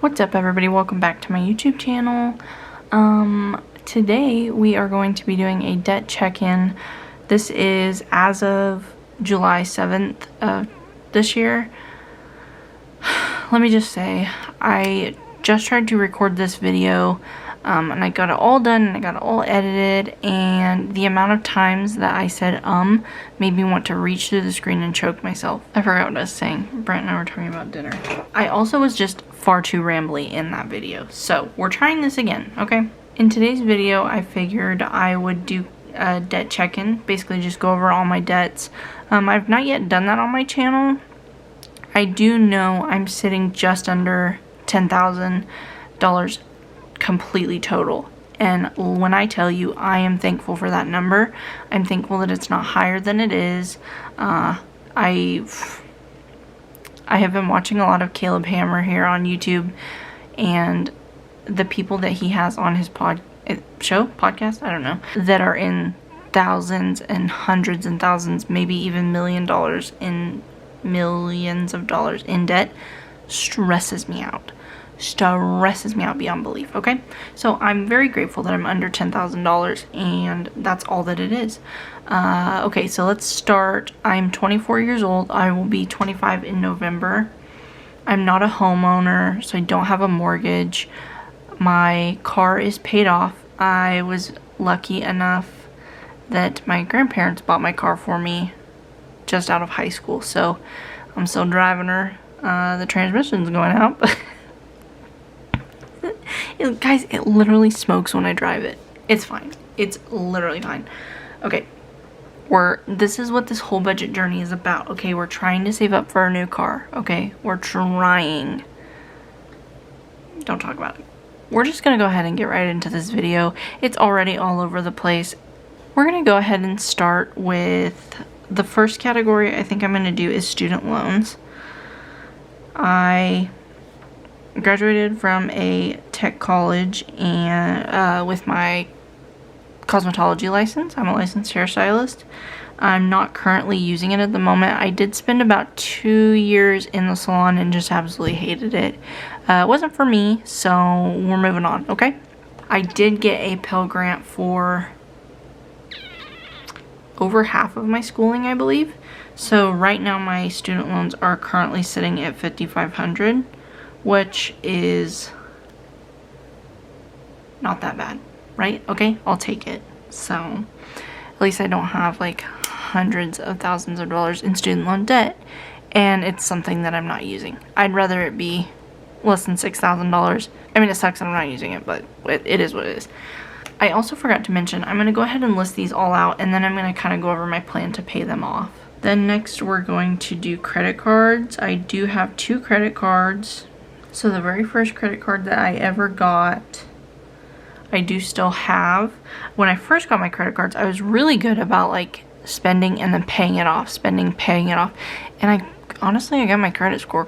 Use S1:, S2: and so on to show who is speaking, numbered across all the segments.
S1: What's up, everybody? Welcome back to my YouTube channel. Today we are going to be doing a debt check-in. This is as of July 7th of this year. Let me just say, I just tried to record this video and I got it all done and I got it all edited, and the amount of times that I said made me want to reach through the screen and choke myself. I forgot what I was saying. Brent and I were talking about dinner. I also was just far too rambly in that video, so we're trying this again, okay? In today's video, I figured I would do a debt check-in, basically just go over all my debts. I've not yet done that on my channel. I do know I'm sitting just under $10,000 completely total, and when I tell you I am thankful for that number, I'm thankful that it's not higher than it is. I have been watching a lot of Caleb Hammer here on YouTube, and the people that he has on his podcast, I don't know, that are in thousands and hundreds and thousands, maybe even millions of dollars in debt, stresses me out beyond belief, okay? So I'm very grateful that I'm under $10,000, and that's all that it is. Okay, so let's start. I'm 24 years old. I will be 25 in November. I'm not a homeowner, so I don't have a mortgage. My car is paid off. I was lucky enough that my grandparents bought my car for me just out of high school, so I'm still driving her. The transmission's going out. Guys, it literally smokes when I drive it. It's fine. It's literally fine. Okay. This is what this whole budget journey is about, okay? We're trying to save up for a new car, okay? We're trying. Don't talk about it. We're just gonna go ahead and get right into this video. It's already all over the place. We're gonna go ahead and start with the first category I think I'm gonna do is student loans. I graduated from a tech college and with my cosmetology license. I'm a licensed hairstylist. I'm not currently using it at the moment. I did spend about 2 years in the salon and just absolutely hated it. It wasn't for me, so we're moving on, okay? I did get a Pell Grant for over half of my schooling, I believe. So right now my student loans are currently sitting at $5,500, which is not that bad, right? Okay, I'll take it. So at least I don't have like hundreds of thousands of dollars in student loan debt, and it's something that I'm not using. I'd rather it be less than $6,000. I mean, it sucks that I'm not using it, but it is what it is. I also forgot to mention, I'm going to go ahead and list these all out, and then I'm going to kind of go over my plan to pay them off. Then next we're going to do credit cards. I do have 2 credit cards. So the very first credit card that I ever got, I do still have. When I first got my credit cards, I was really good about like spending and then paying it off, paying it off. And honestly, I got my credit score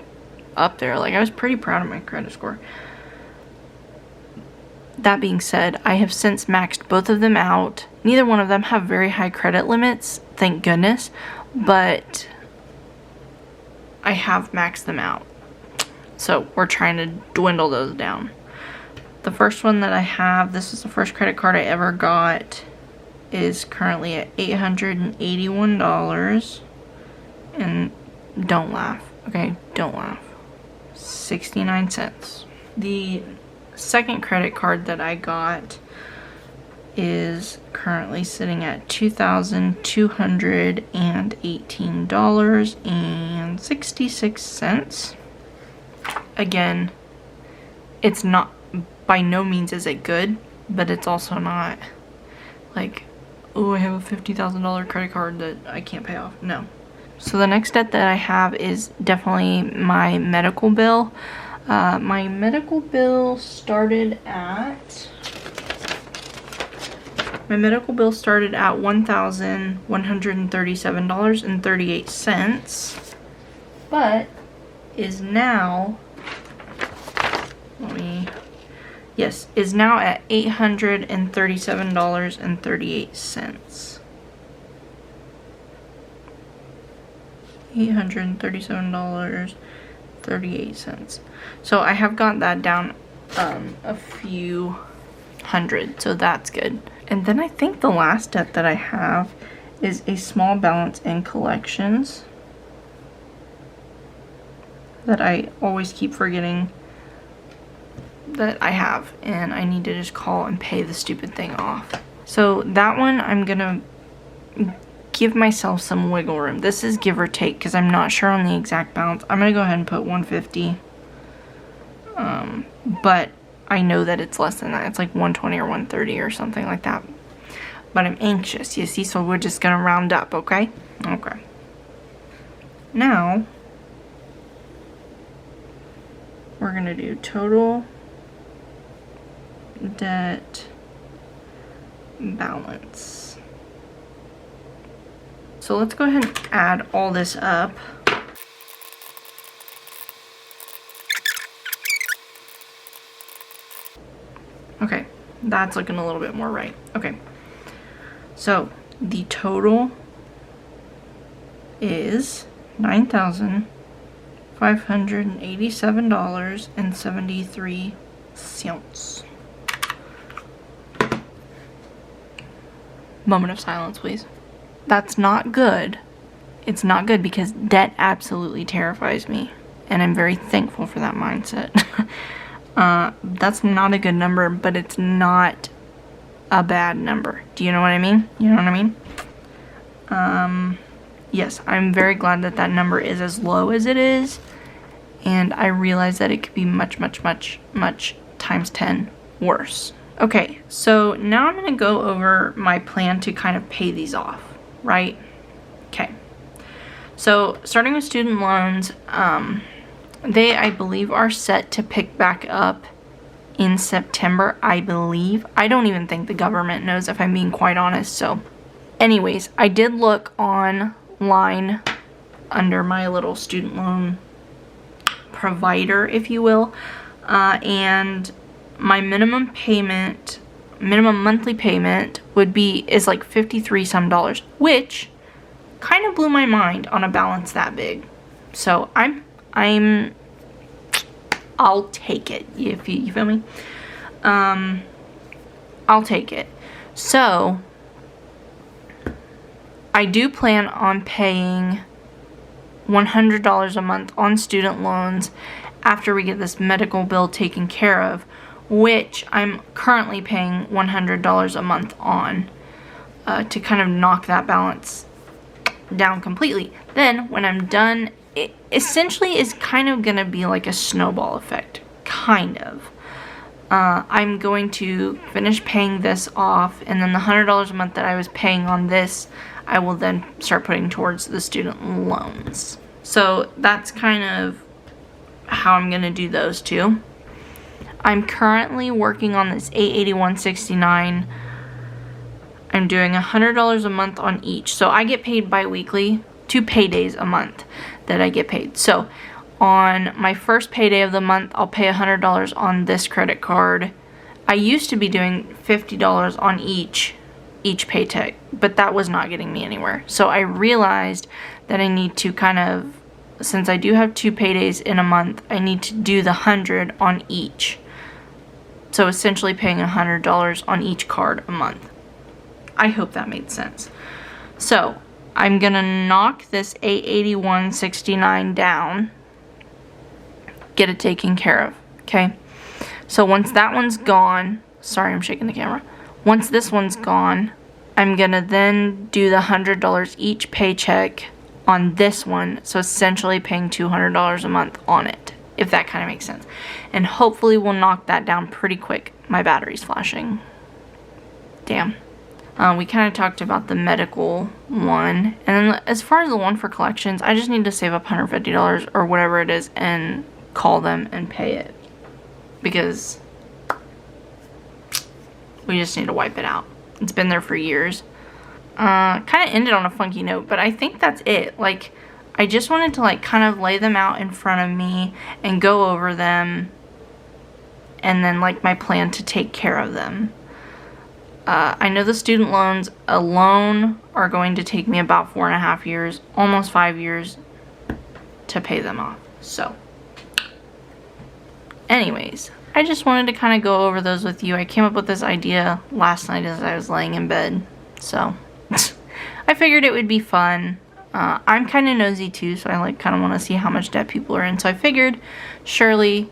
S1: up there. Like, I was pretty proud of my credit score. That being said, I have since maxed both of them out. Neither one of them have very high credit limits, thank goodness, but I have maxed them out. So we're trying to dwindle those down. The first one that I have, this is the first credit card I ever got, is currently at $881. And don't laugh, okay? Don't laugh. 69 cents. The second credit card that I got is currently sitting at $2,218.66. Again, it's not, by no means is it good, but it's also not like, oh, I have a $50,000 credit card that I can't pay off. No. So the next debt that I have is definitely my medical bill. My medical bill started at $1,137.38, but is now, is now at $837.38. $837 38 cents. So I have got that down a few hundred, so that's good. And then I think the last debt that I have is a small balance in collections that I always keep forgetting that I have, and I need to just call and pay the stupid thing off. So that one I'm gonna give myself some wiggle room. This is give or take because I'm not sure on the exact balance. I'm gonna go ahead and put 150, but I know that it's less than that. It's like 120 or 130 or something like that, but I'm anxious, you see, so we're just gonna round up. Okay, now we're gonna do total debt balance. So let's go ahead and add all this up. Okay, that's looking a little bit more right. Okay, so the total is $9,587.73. Moment of silence, please. That's not good. It's not good because debt absolutely terrifies me, and I'm very thankful for that mindset. That's not a good number, but it's not a bad number. Do you know what I mean? You know what I mean? Yes, I'm very glad that that number is as low as it is, and I realize that it could be much, much, much, much times 10 worse. Okay, so now I'm gonna go over my plan to kind of pay these off, right? Okay, so starting with student loans, they, I believe, are set to pick back up in September, I believe. I don't even think the government knows, if I'm being quite honest. So anyways, I did look online under my little student loan provider, if you will, and my minimum monthly payment is like 53 some dollars, which kind of blew my mind on a balance that big. So I'll take it, if you feel me. I'll take it. So I do plan on paying $100 a month on student loans after we get this medical bill taken care of, which I'm currently paying $100 a month on, to kind of knock that balance down completely. Then when I'm done, it essentially is kind of gonna be like a snowball effect, kind of. I'm going to finish paying this off, and then the $100 a month that I was paying on this, I will then start putting towards the student loans. So that's kind of how I'm gonna do those two. I'm currently working on this $881.69. I'm doing $100 a month on each. So I get paid bi-weekly, 2 paydays a month that I get paid. So on my first payday of the month, I'll pay $100 on this credit card. I used to be doing $50 on each paycheck, but that was not getting me anywhere. So I realized that I need to kind of, since I do have 2 paydays in a month, I need to do the 100 on each. So essentially paying $100 on each card a month. I hope that made sense. So I'm gonna knock this $881.69 down, get it taken care of, okay? So once that one's gone, sorry, I'm shaking the camera. Once this one's gone, I'm gonna then do the $100 each paycheck on this one, so essentially paying $200 a month on it, if that kind of makes sense. And hopefully we'll knock that down pretty quick. My battery's flashing. Damn. We kind of talked about the medical one, and then as far as the one for collections, I just need to save up $150 or whatever it is and call them and pay it, because we just need to wipe it out. It's been there for years. Kind of ended on a funky note, but I think that's it. Like, I just wanted to like kind of lay them out in front of me and go over them, and then like my plan to take care of them. I know the student loans alone are going to take me about 4.5 years, almost 5 years to pay them off. So Anyways, I just wanted to kind of go over those with you. I came up with this idea last night as I was laying in bed, so I figured it would be fun. I'm kind of nosy too, so I like kind of want to see how much debt people are in. So I figured, surely,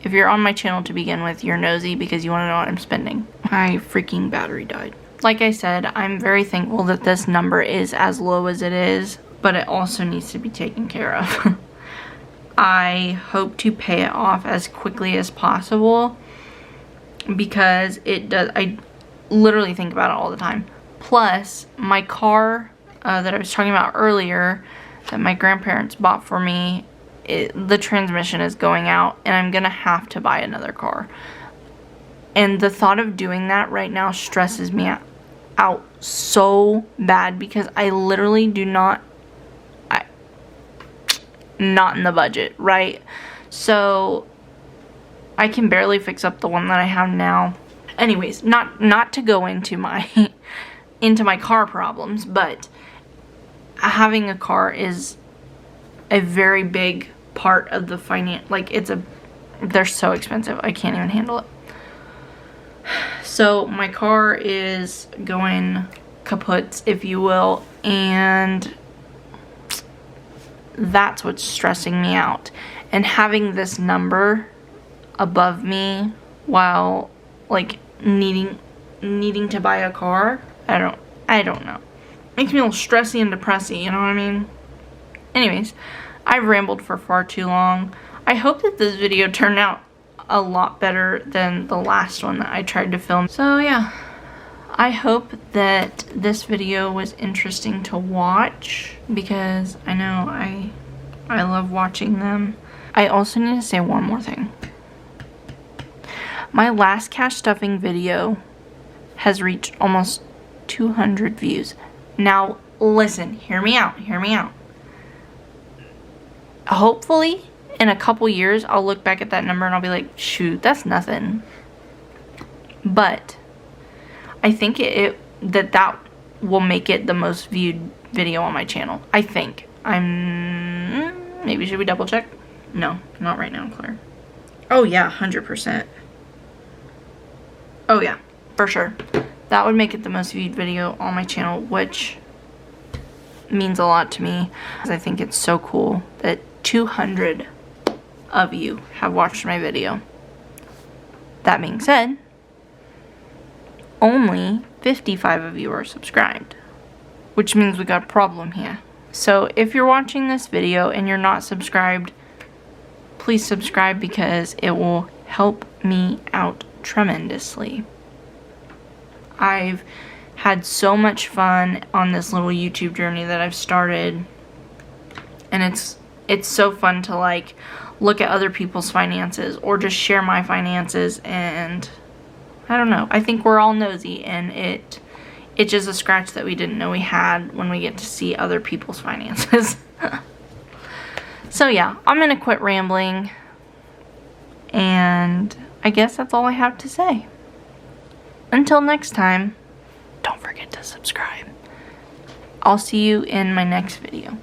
S1: if you're on my channel to begin with, you're nosy because you want to know what I'm spending. My freaking battery died. Like I said, I'm very thankful that this number is as low as it is, but it also needs to be taken care of. I hope to pay it off as quickly as possible because it does. I literally think about it all the time. Plus, my car that I was talking about earlier that my grandparents bought for me, the transmission is going out and I'm gonna have to buy another car. And the thought of doing that right now stresses me out so bad because I literally do not, not in the budget, right? So I can barely fix up the one that I have now. Anyways, not to go into my into my car problems, but having a car is a very big part of the finance. Like, they're so expensive. I can't even handle it. So my car is going kaput, if you will, and that's what's stressing me out. And having this number above me while like needing to buy a car, I don't know. Makes me a little stressy and depressy, you know what I mean? Anyways, I've rambled for far too long. I hope that this video turned out a lot better than the last one that I tried to film. So yeah, I hope that this video was interesting to watch because I know I love watching them. I also need to say one more thing. My last cash stuffing video has reached almost 200 views. Now listen, hear me out. Hopefully in a couple years I'll look back at that number and I'll be like, shoot, that's nothing. But I think that will make it the most viewed video on my channel. I think. Maybe should we double check? No, not right now, Claire. Oh yeah, 100%. Oh yeah, for sure. That would make it the most viewed video on my channel, which means a lot to me. I think it's so cool that 200 of you have watched my video. That being said, only 55 of you are subscribed, which means we got a problem here. So if you're watching this video and you're not subscribed, please subscribe because it will help me out tremendously. I've had so much fun on this little YouTube journey that I've started, and it's so fun to like look at other people's finances or just share my finances, and I don't know, I think we're all nosy, and it's just a scratch that we didn't know we had when we get to see other people's finances. So yeah, I'm gonna quit rambling, and I guess that's all I have to say. Until next time, don't forget to subscribe. I'll see you in my next video.